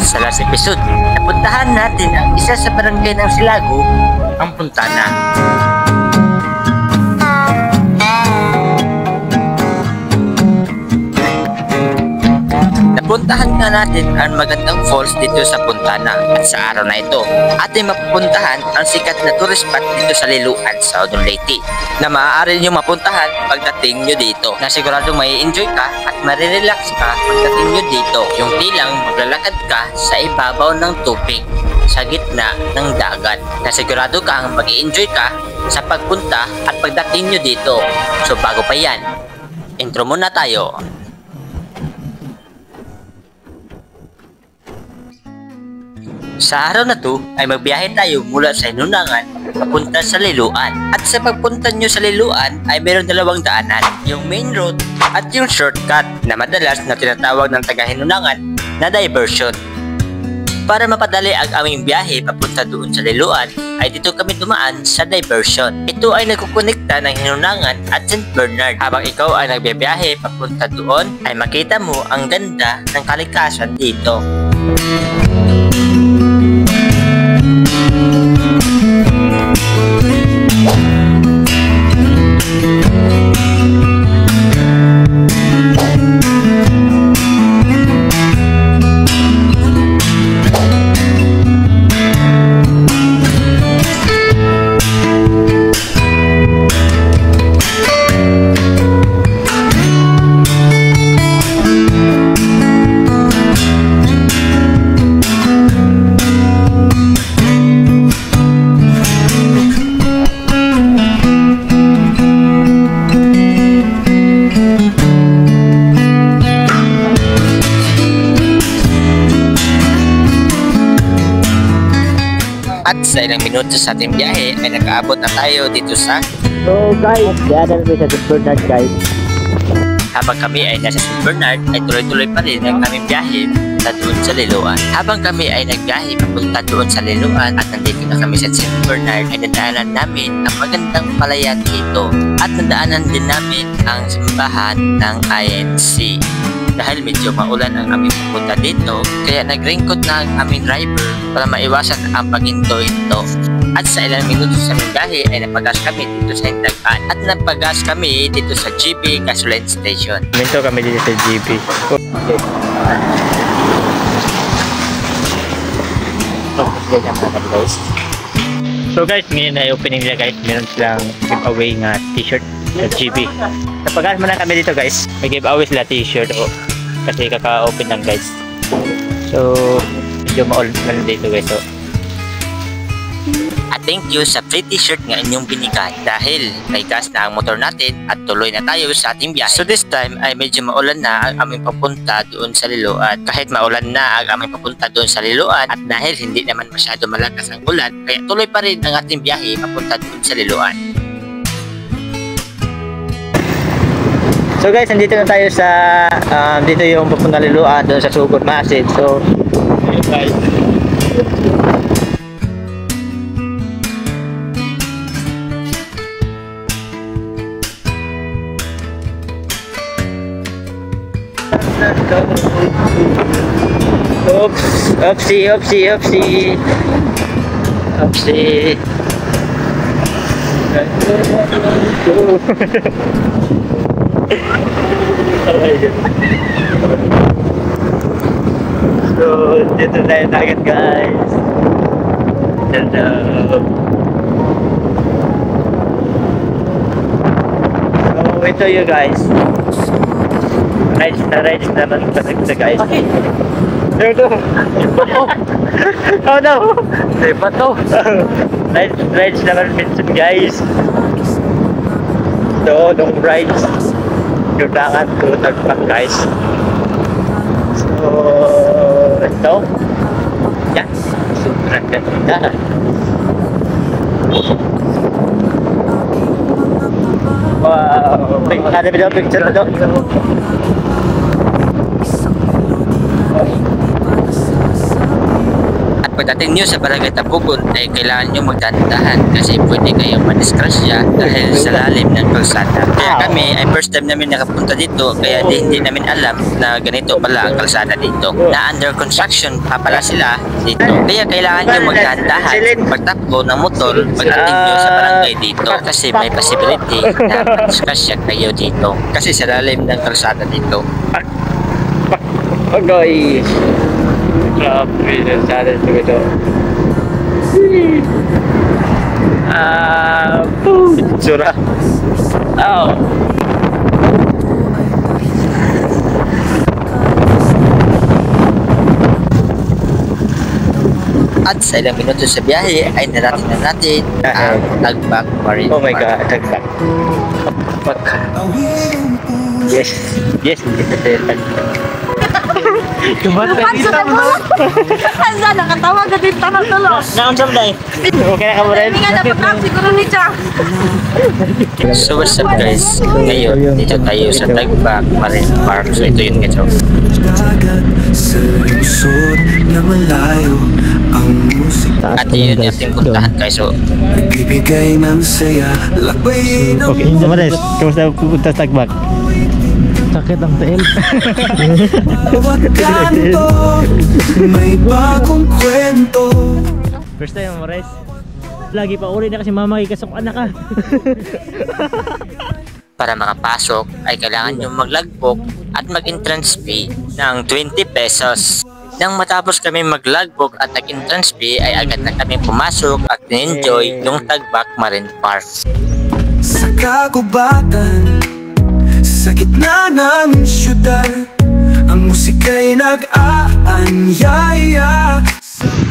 Sa last episode, napuntahan natin ang isa sa barangay ng Silago, ang Puntana. Napuntahan nga natin ang magandang falls dito sa Puntana at sa araw na ito ating mapupuntahan ang sikat na tourist spot dito sa Liloan, Southern Leyte na maaari nyo mapuntahan pagdating nyo dito na sigurado may enjoy ka at marirelax ka pagdating nyo dito. Yung tilang maglalakad ka sa ibabaw ng tubig sa gitna ng dagat na sigurado kang mag-i-enjoy ka sa pagpunta at pagdating nyo dito. So bago pa yan, intro muna tayo. Sa araw na to ay magbiyahe tayo mula sa Hinunangan papunta sa Liloan. At sa pagpunta nyo sa Liloan ay mayroong dalawang daanan, yung main road at yung shortcut na madalas na tinatawag ng taga Hinunangan na diversion. Para mapadali ang aming biyahe papunta doon sa Liloan ay dito kami dumaan sa diversion. Ito ay nagkukonekta ng Hinunangan at St. Bernard. Habang ikaw ay nagbibiyahe papunta doon ay makita mo ang ganda ng kalikasan dito. At sa ilang minuto sa ating biyahe ay nakaabot na tayo dito sa guys, diyan kami sa St. Bernard guys. Habang kami ay nasa St. Bernard ay tuloy-tuloy pa rin ang aming biyahe sa doon sa Liloan. Habang kami ay nagbiyahe papunta doon sa Liloan at nandito na kami sa St. Bernard ay nadaanan namin ang magandang palayan dito at nadaanan din namin ang simbahan ng INC. Dahil medyo maulan ang aming pupunta dito, kaya nag-raincoat na ang aming driver para maiwasan ang paghinto-hinto. At sa ilang minuto sa aming biyahe ay napagas kami dito sa Hindagan at napagas kami dito sa GB Gasoline Station. Minto kami dito sa GB. So guys, ngayon ay opening nila guys. Meron silang giveaway nga t-shirt sa GB. Napagas muna kami dito guys. May giveaway sila t-shirt kasi kaka-open lang guys. So medyo ma-all na dito guys. So at thank you sa free t-shirt nga inyong binigay dahil may gas na ang motor natin at tuloy na tayo sa ating biyahe. So this time ay medyo maulan na ang aming papunta doon sa Liloan. Kahit maulan na ang aming papunta doon sa Liloan at dahil hindi naman masyado malakas ang ulan, kaya tuloy pa rin ang ating biyahe papunta doon sa Liloan. So guys, nandito na tayo sa dito yung papunta Liloan doon sa Sugod Masid. So guys, Oopsie. So, dito tayo agad guys. So, ito yun guys. Rides naman talaga guys. Okay. There go. Oh no. Diba to? Rides naman minsan guys. So, long rides. Kailangan tutag pa guys. So, ito. Yan. Sobrang ganda. Wow. Ada video picture na doon. Pagdating nyo sa Barangay Tapugon ay kailangan nyo magdandahan kasi pwede kayong madiskrasya dahil sa lalim ng kalsada. Kaya kami ay first time namin nakapunta dito kaya hindi namin alam na ganito pala ang kalsada dito. Na under construction pa pala sila dito. Kaya kailangan nyo magdandahan pagtakbo ng motor pagdating nyo sa barangay dito kasi may possibility na madiskrasya kayo dito kasi sa lalim ng kalsada dito. Okay. Grabe na sana ito. Sura. Oh. At sa ilang minuto sa biyahe ay narating na natin ang Tagbak Marine Oh my Park. God, Tagbak. Yes. Yes, Kumat ka dito mo. Asa nakatawa ka din tanong tulo. Naunsa day. Okay na ka mo rin. Hindi nga dapat lang siguro ni Cha. So what's up guys? Ngayon, dito tayo sa Tagbak Marine Park. So ito yun guys. Sa lungsod na malayo ang musika At yun yung ating puntahan guys. So nagbibigay ng saya, lakbayin ang Okay, Mares, kamusta pupunta sa Tagbak? Sakit ang tail. bawat kanto, may bagong kwento. First time, Mares. Lagi pa uli na kasi mama ikasok anak ka. para makapasok ay kailangan nyo maglagbok at mag-entrance fee ng 20 pesos. Nang matapos kami maglagbok at nag-entrance fee ay agad na kami pumasok at enjoy yung Tagbak Marine Park. Sa kagubatan, sa gitna ng syudad, ang musika'y nag-aanyaya.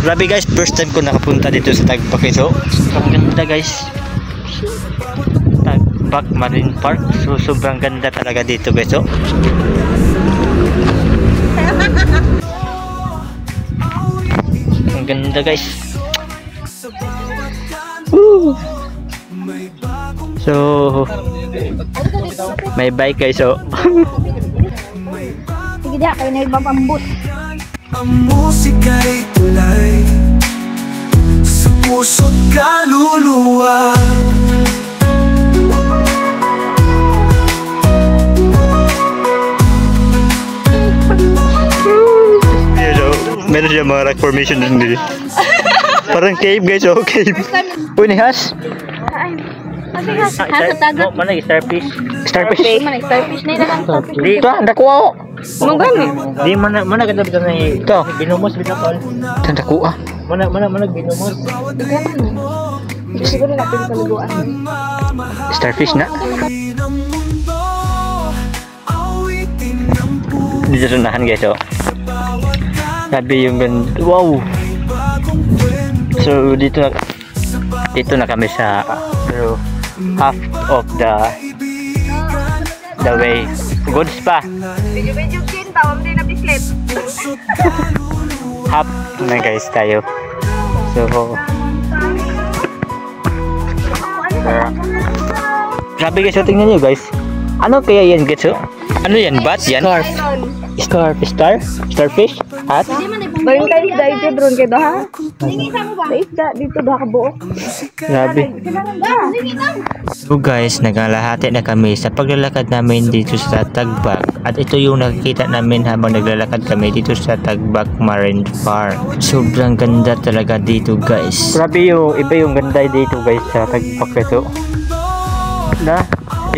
Grabe guys, first time ko nakapunta dito sa Tagbak ito. Ang ganda guys. Tagbak Marine Park. So sobrang ganda talaga dito guys. Oh. Ang ganda guys. Woo! So may bike guys. Oh. Sige dia, kayo na ibang pambus. Ang musika'y tulay sa puso't kaluluwa. Meron siya mga rock formation dun dito. Parang cave guys, oh, cave. Uy, ni Has. Kasi has sa tagat. Mana starfish? Starfish man, starfish na lang starfish. Dito, nakuha ko. Magani. Di mana ganda dito na ito. Binumos binakol. Tanda ko ah. Mana binumos. Hindi siguro natin kaluguan. Starfish na. Dito nahan guys, oh. Sabi yung ganda. Wow. So dito na kami sa half of the way. Goods pa. Medyo kin tawag din na bislet. Half na guys tayo. So grabe guys, so tingnan nyo guys. Ano kaya yan guys? Oh? Ano yan? Bat yan? Starfish? Hat? Bayin kayo sa isda drone kayo ha? Sa isda dito ba ka buo? Grabe. So guys, naglalahati na kami sa paglalakad namin dito sa Tagbak. At ito yung nakikita namin habang naglalakad kami dito sa Tagbak Marine Park. Sobrang ganda talaga dito guys. Grabe yung iba yung ganda dito guys sa Tagbak ito.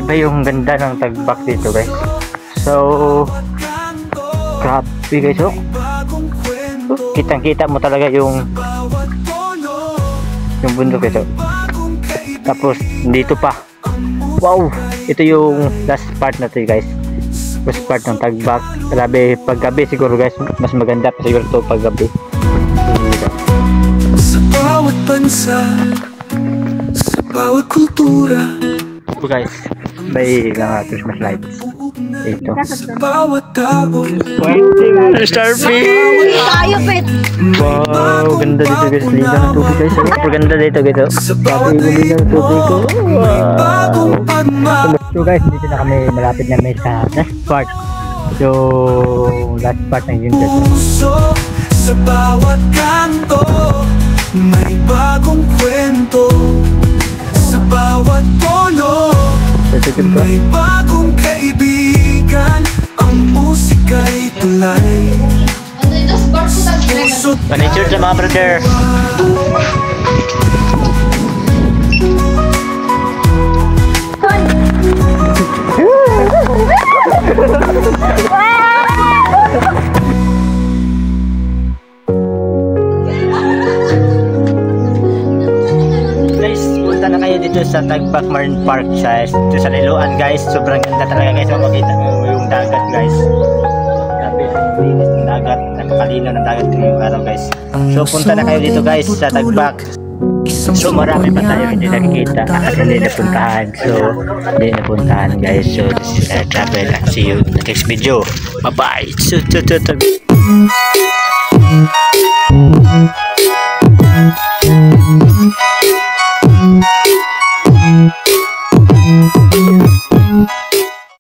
Iba yung ganda ng Tagbak dito guys. So grabe guys, oh. Kitang-kita mo talaga yung bundok ito. Tapos dito pa. Wow, ito yung last part na to guys. Last part ng Tagbak. Grabe, paggabi siguro guys, mas maganda pa siguro to paggabi. Sa bawat bansa, sa bawat kultura, So guys, may Christmas lights dito. sa bawat tao, Starfish! Tayo pet. Wow, ganda dito guys. Lindo ng tubig guys. Super ganda dito guys. Grabe yung lindo ng tubig ko. Wow. bagong pagmamahal. So guys, dito na kami, malapit na may sa last part yung last part ng yun guys. puso. Sa bawat kanto may bagong kwento. Sa bawat tono may bagong kaibigan. Ang musika'y tulay. Puso't Panature sa mga brother. Guys, punta na kayo dito sa Tagback Marine Park dito sa Liloan guys. Sobrang ganda talaga guys. Makikita mo yung dagat guys. Grabe, ang linis ng dagat. Napakalinaw ng dagat ngayong araw guys. So punta na kayo dito guys sa Tagback. So marami pa tayo hindi nakikita at hindi napuntahan. So hindi napuntahan guys. So this is travel and see you in the next video. Bye bye.